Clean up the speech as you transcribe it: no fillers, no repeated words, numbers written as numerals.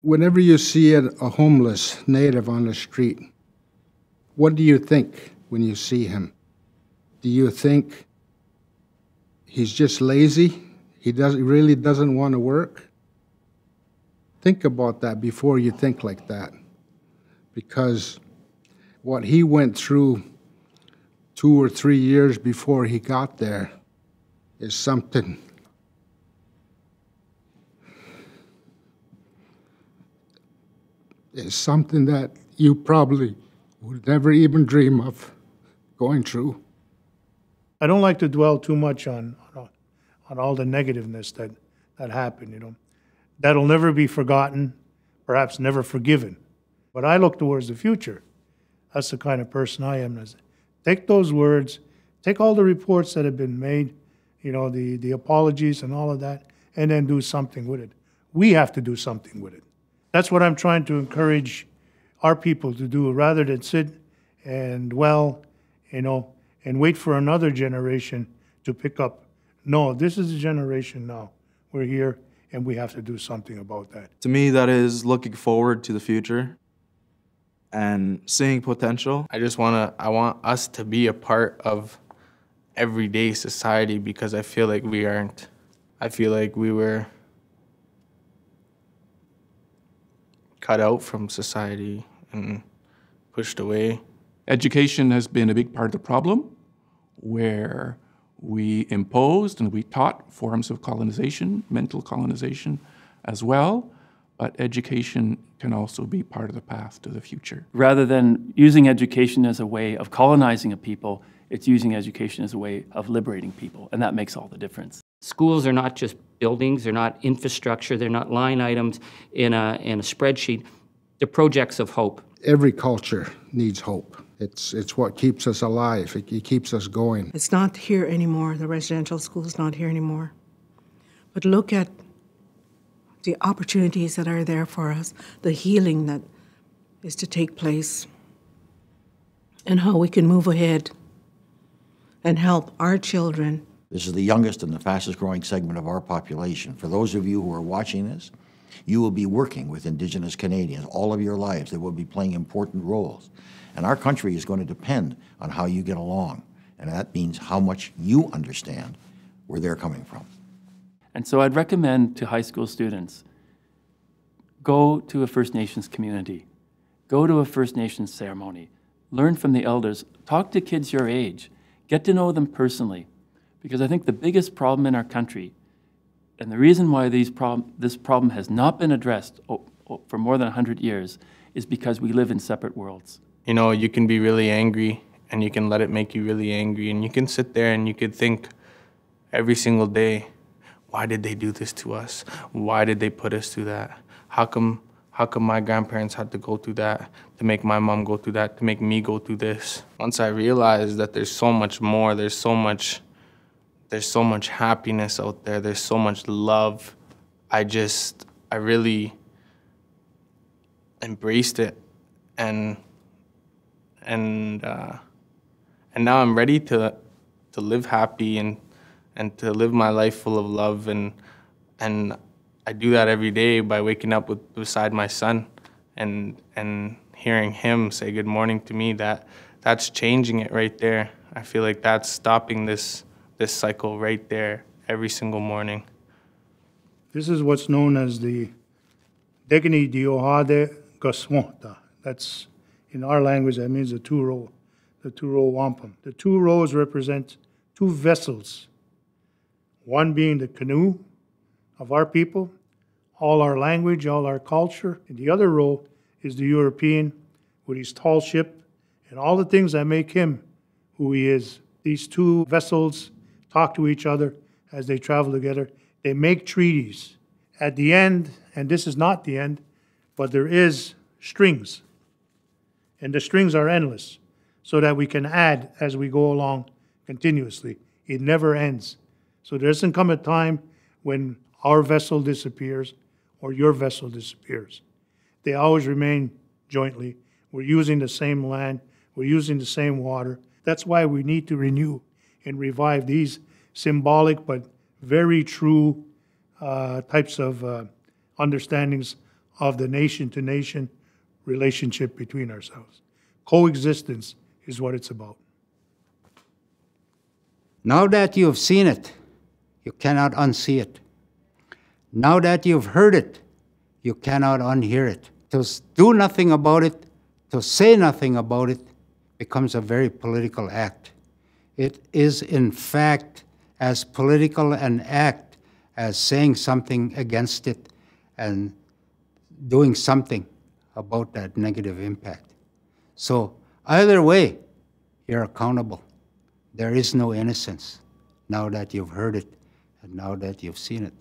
Whenever you see a homeless native on the street, what do you think when you see him? Do you think he's just lazy? He really doesn't want to work? Think about that before you think like that. Because what he went through 2 or 3 years before he got there is something that you probably would never even dream of going through. I don't like to dwell too much on all the negativeness that happened, you know. That'll never be forgotten, perhaps never forgiven. But I look towards the future. That's the kind of person I am. Take those words, take all the reports that have been made, you know, the apologies and all of that, and then do something with it. We have to do something with it. That's what I'm trying to encourage our people to do, rather than sit and dwell, you know, and wait for another generation to pick up. No, this is the generation now. We're here, and we have to do something about that. To me, that is looking forward to the future and seeing potential. I want us to be a part of everyday society, because I feel like we aren't. I feel like we were cut out from society and pushed away. Education has been a big part of the problem, where we imposed and we taught forms of colonization, mental colonization as well, but education can also be part of the path to the future. Rather than using education as a way of colonizing a people, it's using education as a way of liberating people, and that makes all the difference. Schools are not just buildings, they're not infrastructure, they're not line items in a spreadsheet. They're projects of hope. Every culture needs hope. It's what keeps us alive. It keeps us going. It's not here anymore. The residential school is not here anymore. But look at the opportunities that are there for us, the healing that is to take place, and how we can move ahead and help our children. This is the youngest and the fastest growing segment of our population. For those of you who are watching this, you will be working with Indigenous Canadians all of your lives. They will be playing important roles. And our country is going to depend on how you get along. And that means how much you understand where they're coming from. And so I'd recommend to high school students, go to a First Nations community, go to a First Nations ceremony, learn from the elders, talk to kids your age, get to know them personally. Because I think the biggest problem in our country, and the reason why this problem has not been addressed for more than 100 years, is because we live in separate worlds. You know, you can be really angry, and you can let it make you really angry, and you can sit there and you could think every single day, why did they do this to us? Why did they put us through that? How come my grandparents had to go through that, to make my mom go through that, to make me go through this? Once I realized that there's so much more, there's so much happiness out there, there's so much love, I really embraced it, and now I'm ready to live happy and to live my life full of love, and I do that every day by waking up beside my son and hearing him say good morning to me. That's changing it right there. I feel like that's stopping this cycle right there every single morning. This is what's known as the Degni Diohade Gaswanta. That's, in our language, that means the two-row wampum. The 2 rows represent 2 vessels, one being the canoe of our people, all our language, all our culture, and the other row is the European with his tall ship and all the things that make him who he is. These 2 vessels talk to each other as they travel together. They make treaties. At the end, and this is not the end, but there is strings. And the strings are endless, so that we can add as we go along continuously. It never ends. So there doesn't come a time when our vessel disappears or your vessel disappears. They always remain jointly. We're using the same land. We're using the same water. That's why we need to renew and revive these symbolic but very true types of understandings of the nation-to-nation relationship between ourselves. Coexistence is what it's about. Now that you have seen it, you cannot unsee it. Now that you've heard it, you cannot unhear it. To do nothing about it, to say nothing about it, becomes a very political act. It is, in fact, as political an act as saying something against it and doing something about that negative impact. So either way, you're accountable. There is no innocence now that you've heard it and now that you've seen it.